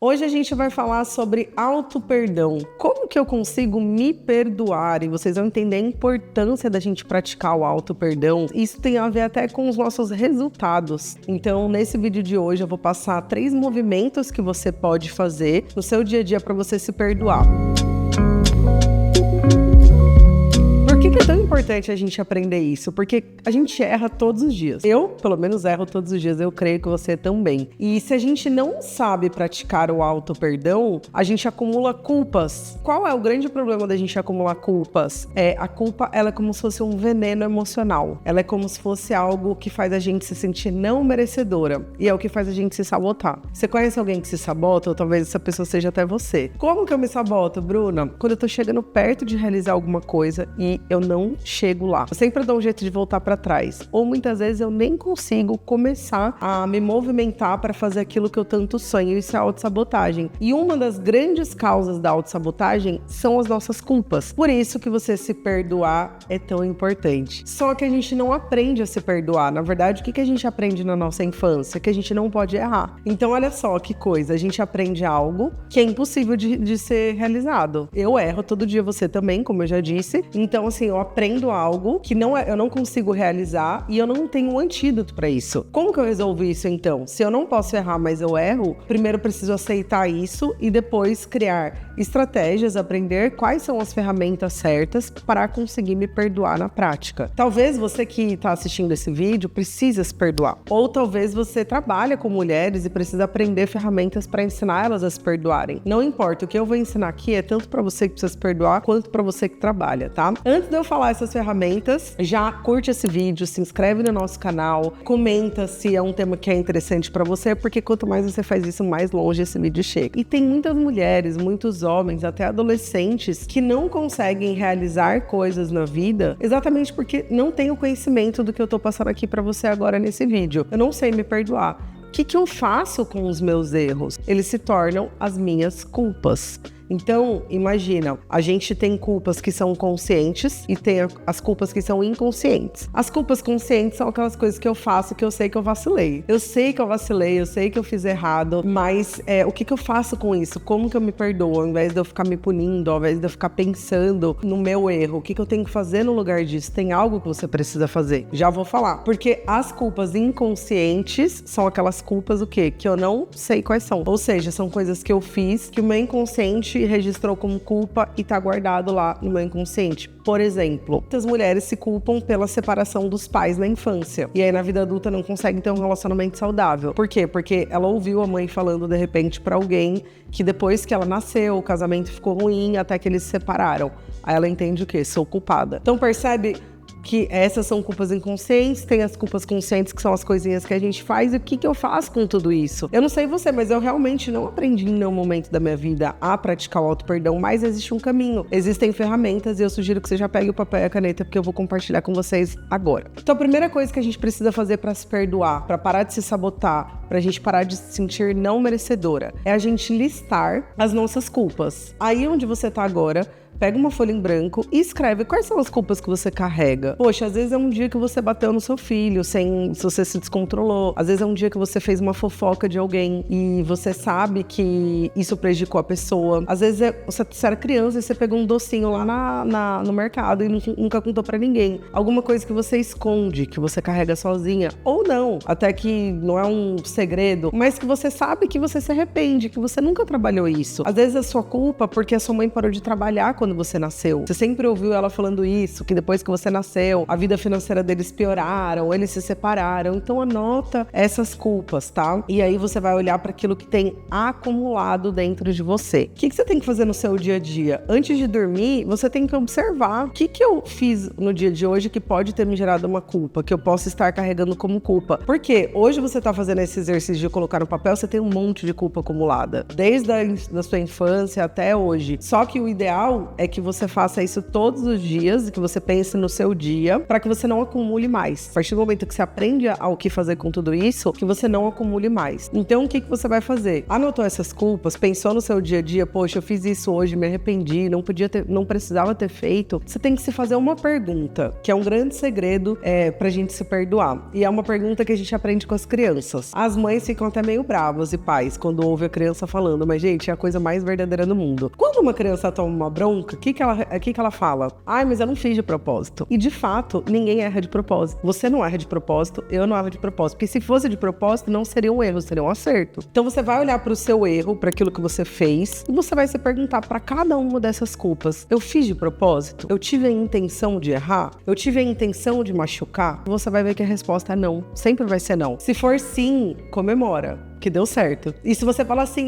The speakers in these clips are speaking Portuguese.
Hoje a gente vai falar sobre auto-perdão. Como que eu consigo me perdoar? E vocês vão entender a importância da gente praticar o auto-perdão. Isso tem a ver até com os nossos resultados. Então, nesse vídeo de hoje, eu vou passar 3 movimentos que você pode fazer no seu dia a dia para você se perdoar. Por que é tão importante a gente aprender isso? Porque a gente erra todos os dias. Eu, pelo menos, erro todos os dias. Eu creio que você também. E se a gente não sabe praticar o auto-perdão, a gente acumula culpas. Qual é o grande problema da gente acumular culpas? A culpa, ela é como se fosse um veneno emocional. Ela é como se fosse algo que faz a gente se sentir não merecedora. E é o que faz a gente se sabotar. Você conhece alguém que se sabota? Ou talvez essa pessoa seja até você. Como que eu me saboto, Bruna? Quando eu tô chegando perto de realizar alguma coisa e eu não chego lá. Eu sempre dou um jeito de voltar pra trás. Ou muitas vezes eu nem consigo começar a me movimentar para fazer aquilo que eu tanto sonho. Isso é autossabotagem. E uma das grandes causas da autossabotagem são as nossas culpas. Por isso que você se perdoar é tão importante. Só que a gente não aprende a se perdoar. Na verdade, o que a gente aprende na nossa infância? Que a gente não pode errar. Então, olha só que coisa. A gente aprende algo que é impossível de ser realizado. Eu erro todo dia, você também, como eu já disse. Então, assim, eu aprendo algo que eu não consigo realizar e eu não tenho um antídoto para isso. Como que eu resolvo isso, então? Se eu não posso errar, mas eu erro, primeiro eu preciso aceitar isso e depois criar estratégias, aprender quais são as ferramentas certas para conseguir me perdoar na prática. Talvez você que está assistindo esse vídeo precisa se perdoar. Ou talvez você trabalha com mulheres e precisa aprender ferramentas para ensinar elas a se perdoarem. Não importa, o que eu vou ensinar aqui é tanto para você que precisa se perdoar, quanto para você que trabalha, tá? Antes de eu falar essas ferramentas, já curte esse vídeo, se inscreve no nosso canal, comenta se é um tema que é interessante para você, porque quanto mais você faz isso, mais longe esse vídeo chega. E tem muitas mulheres, muitos homens, até adolescentes, que não conseguem realizar coisas na vida exatamente porque não tem o conhecimento do que eu tô passando aqui para você agora nesse vídeo. Eu não sei me perdoar. O que eu faço com os meus erros? Eles se tornam as minhas culpas. Então, imagina, a gente tem culpas que são conscientes e tem as culpas que são inconscientes. As culpas conscientes são aquelas coisas que eu faço que eu sei que eu vacilei. Eu sei que eu vacilei, eu sei que eu fiz errado, mas o que eu faço com isso? Como que eu me perdoo? Ao invés de eu ficar me punindo, ao invés de eu ficar pensando no meu erro, o que eu tenho que fazer no lugar disso? Tem algo que você precisa fazer. Já vou falar. Porque as culpas inconscientes são aquelas culpas o quê? Que eu não sei quais são. Ou seja, são coisas que eu fiz que o meu inconsciente registrou como culpa e tá guardado lá no meu inconsciente. Por exemplo, muitas mulheres se culpam pela separação dos pais na infância. E aí na vida adulta não conseguem ter um relacionamento saudável. Por quê? Porque ela ouviu a mãe falando de repente pra alguém que depois que ela nasceu, o casamento ficou ruim até que eles se separaram. Aí ela entende o quê? Sou culpada. Então percebe que essas são culpas inconscientes, tem as culpas conscientes, que são as coisinhas que a gente faz, e o que eu faço com tudo isso? Eu não sei você, mas eu realmente não aprendi em nenhum momento da minha vida a praticar o auto-perdão, mas existe um caminho, existem ferramentas, e eu sugiro que você já pegue o papel e a caneta, porque eu vou compartilhar com vocês agora. Então a primeira coisa que a gente precisa fazer para se perdoar, para parar de se sabotar, pra gente parar de se sentir não merecedora, é a gente listar as nossas culpas. Aí onde você tá agora, pega uma folha em branco e escreve quais são as culpas que você carrega. Poxa, às vezes é um dia que você bateu no seu filho, se você se descontrolou. Às vezes é um dia que você fez uma fofoca de alguém e você sabe que isso prejudicou a pessoa. Às vezes você era criança e você pegou um docinho lá no mercado e nunca contou pra ninguém. Alguma coisa que você esconde, que você carrega sozinha. Ou não, até que não é um segredo, mas que você sabe que você se arrepende, que você nunca trabalhou isso. Às vezes é sua culpa porque a sua mãe parou de trabalhar quando você nasceu. Você sempre ouviu ela falando isso, que depois que você nasceu, a vida financeira deles pioraram, eles se separaram. Então anota essas culpas, tá? E aí você vai olhar para aquilo que tem acumulado dentro de você. O que você tem que fazer no seu dia a dia? Antes de dormir, você tem que observar o que eu fiz no dia de hoje que pode ter me gerado uma culpa, que eu posso estar carregando como culpa. Porque hoje você tá fazendo esse exercício de colocar no papel, você tem um monte de culpa acumulada, desde a sua infância até hoje. Só que o ideal ideal é que você faça isso todos os dias, que você pense no seu dia, para que você não acumule mais. A partir do momento que você aprende ao que fazer com tudo isso, que você não acumule mais. Então, o que você vai fazer? Anotou essas culpas, pensou no seu dia a dia, poxa, eu fiz isso hoje, me arrependi, não precisava ter feito. Você tem que se fazer uma pergunta, que é um grande segredo pra gente se perdoar. E é uma pergunta que a gente aprende com as crianças. As mães ficam até meio bravas e pais quando ouve a criança falando, mas gente, é a coisa mais verdadeira do mundo. Quando uma criança toma uma bronca, o que ela fala? Ai, mas eu não fiz de propósito. E de fato, ninguém erra de propósito. Você não erra de propósito, eu não erro de propósito. Porque se fosse de propósito, não seria um erro, seria um acerto. Então você vai olhar pro seu erro, para aquilo que você fez, e você vai se perguntar para cada uma dessas culpas: eu fiz de propósito? Eu tive a intenção de errar? Eu tive a intenção de machucar? Você vai ver que a resposta é não. Sempre vai ser não. Se for sim, comemora, que deu certo. E se você falar assim,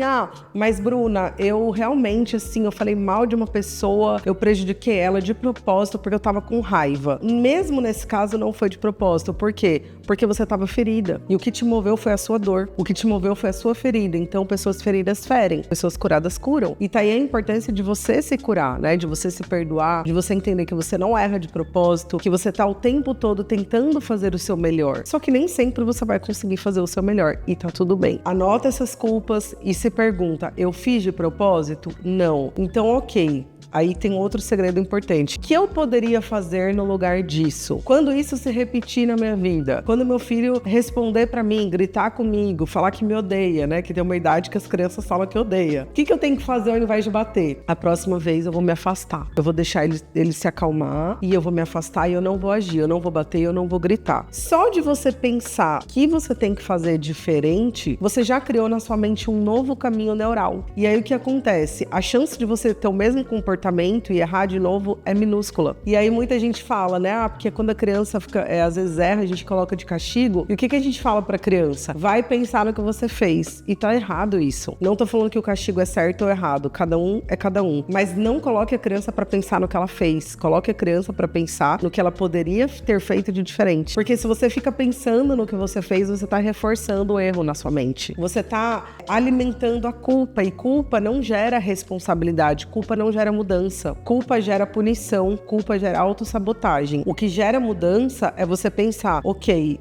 mas Bruna, eu realmente, assim, eu falei mal de uma pessoa, eu prejudiquei ela de propósito porque eu tava com raiva. Mesmo nesse caso, não foi de propósito. Por quê? Porque você tava ferida. E o que te moveu foi a sua dor. O que te moveu foi a sua ferida. Então, pessoas feridas ferem. Pessoas curadas curam. E tá aí a importância de você se curar, né? De você se perdoar, de você entender que você não erra de propósito, que você tá o tempo todo tentando fazer o seu melhor. Só que nem sempre você vai conseguir fazer o seu melhor. E tá tudo bem. Anota essas culpas e se pergunta: eu fiz de propósito? Não. Então, ok. Aí tem outro segredo importante. O que eu poderia fazer no lugar disso? Quando isso se repetir na minha vida? Quando meu filho responder pra mim, gritar comigo, falar que me odeia, né? Que tem uma idade que as crianças falam que odeia. O que eu tenho que fazer ao invés de bater? A próxima vez eu vou me afastar. Eu vou deixar ele se acalmar e eu vou me afastar e eu não vou agir. Eu não vou bater e eu não vou gritar. Só de você pensar que você tem que fazer diferente, você já criou na sua mente um novo caminho neural. E aí o que acontece? A chance de você ter o mesmo comportamento e errar de novo é minúscula. E aí muita gente fala, né? Porque quando a criança fica, às vezes erra, a gente coloca de castigo. E o que a gente fala pra criança? Vai pensar no que você fez. E tá errado isso. Não tô falando que o castigo é certo ou errado. Cada um é cada um. Mas não coloque a criança pra pensar no que ela fez. Coloque a criança pra pensar no que ela poderia ter feito de diferente. Porque se você fica pensando no que você fez, você tá reforçando o erro na sua mente. Você tá alimentando a culpa. E culpa não gera responsabilidade. Culpa não gera mudança. Culpa gera punição, culpa gera autossabotagem. O que gera mudança é você pensar, ok,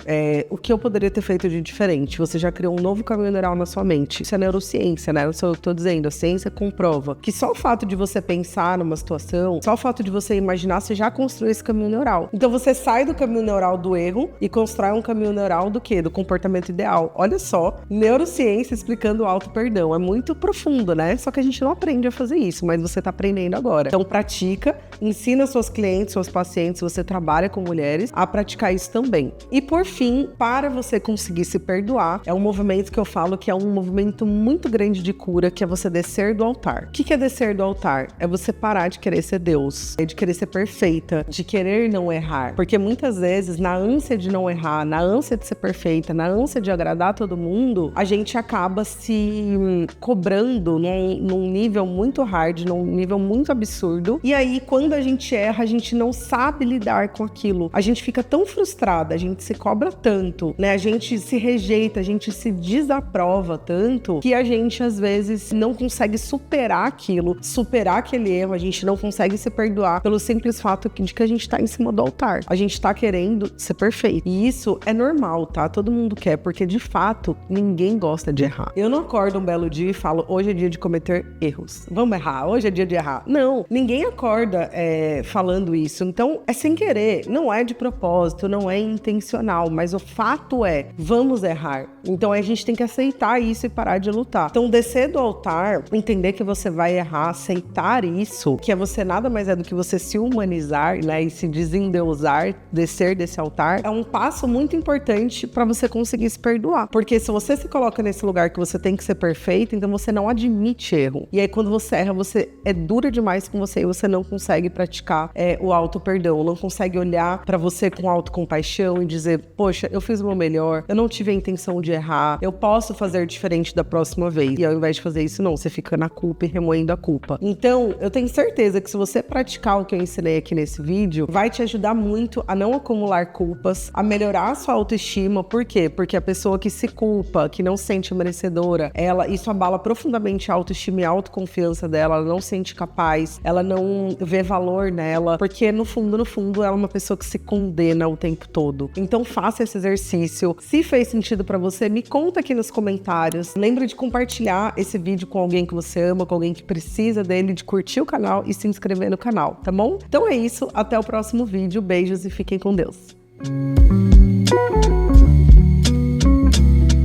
o que eu poderia ter feito de diferente? Você já criou um novo caminho neural na sua mente. Isso é neurociência, né? Não sou eu que tô dizendo, a ciência comprova que só o fato de você pensar numa situação, só o fato de você imaginar, você já construiu esse caminho neural. Então você sai do caminho neural do erro e constrói um caminho neural do quê? Do comportamento ideal. Olha só, neurociência explicando o auto-perdão. É muito profundo, né? Só que a gente não aprende a fazer isso, mas você tá aprendendo agora. Então pratica, ensina seus clientes, seus pacientes, se você trabalha com mulheres, a praticar isso também. E por fim, para você conseguir se perdoar, é um movimento que eu falo que é um movimento muito grande de cura, que é você descer do altar. O que é descer do altar? É você parar de querer ser Deus, de querer ser perfeita, de querer não errar. Porque muitas vezes, na ânsia de não errar, na ânsia de ser perfeita, na ânsia de agradar todo mundo, a gente acaba se cobrando num nível muito hard, num nível muito absurdo. E aí, quando a gente erra, a gente não sabe lidar com aquilo. A gente fica tão frustrada, a gente se cobra tanto, né? A gente se rejeita, a gente se desaprova tanto que a gente, às vezes, não consegue superar aquilo, superar aquele erro. A gente não consegue se perdoar pelo simples fato de que a gente tá em cima do altar. A gente tá querendo ser perfeito. E isso é normal, tá? Todo mundo quer, porque, de fato, ninguém gosta de errar. Eu não acordo um belo dia e falo, hoje é dia de cometer erros. Vamos errar, hoje é dia de errar. Não, ninguém acorda falando isso. Então, é sem querer, não é de propósito, não é intencional, mas o fato é, vamos errar. Então, a gente tem que aceitar isso e parar de lutar. Então, descer do altar, entender que você vai errar, aceitar isso, que você nada mais é do que você se humanizar, né, e se desendeusar, descer desse altar, é um passo muito importante para você conseguir se perdoar. Porque se você se coloca nesse lugar que você tem que ser perfeito, então você não admite erro. E aí, quando você erra, você é dura demais com você e você não consegue praticar o auto-perdão, não consegue olhar pra você com autocompaixão e dizer, poxa, eu fiz o meu melhor, eu não tive a intenção de errar, eu posso fazer diferente da próxima vez. E ao invés de fazer isso, não, você fica na culpa e remoendo a culpa. Então, eu tenho certeza que se você praticar o que eu ensinei aqui nesse vídeo, vai te ajudar muito a não acumular culpas, a melhorar a sua autoestima. Por quê? Porque a pessoa que se culpa, que não se sente merecedora, isso abala profundamente a autoestima e a autoconfiança dela, ela não se sente capaz, faz, ela não vê valor nela, porque no fundo, ela é uma pessoa que se condena o tempo todo. Então faça esse exercício. Se fez sentido pra você, me conta aqui nos comentários. Lembra de compartilhar esse vídeo com alguém que você ama, com alguém que precisa dele, de curtir o canal e se inscrever no canal, tá bom? Então é isso, até o próximo vídeo. Beijos e fiquem com Deus.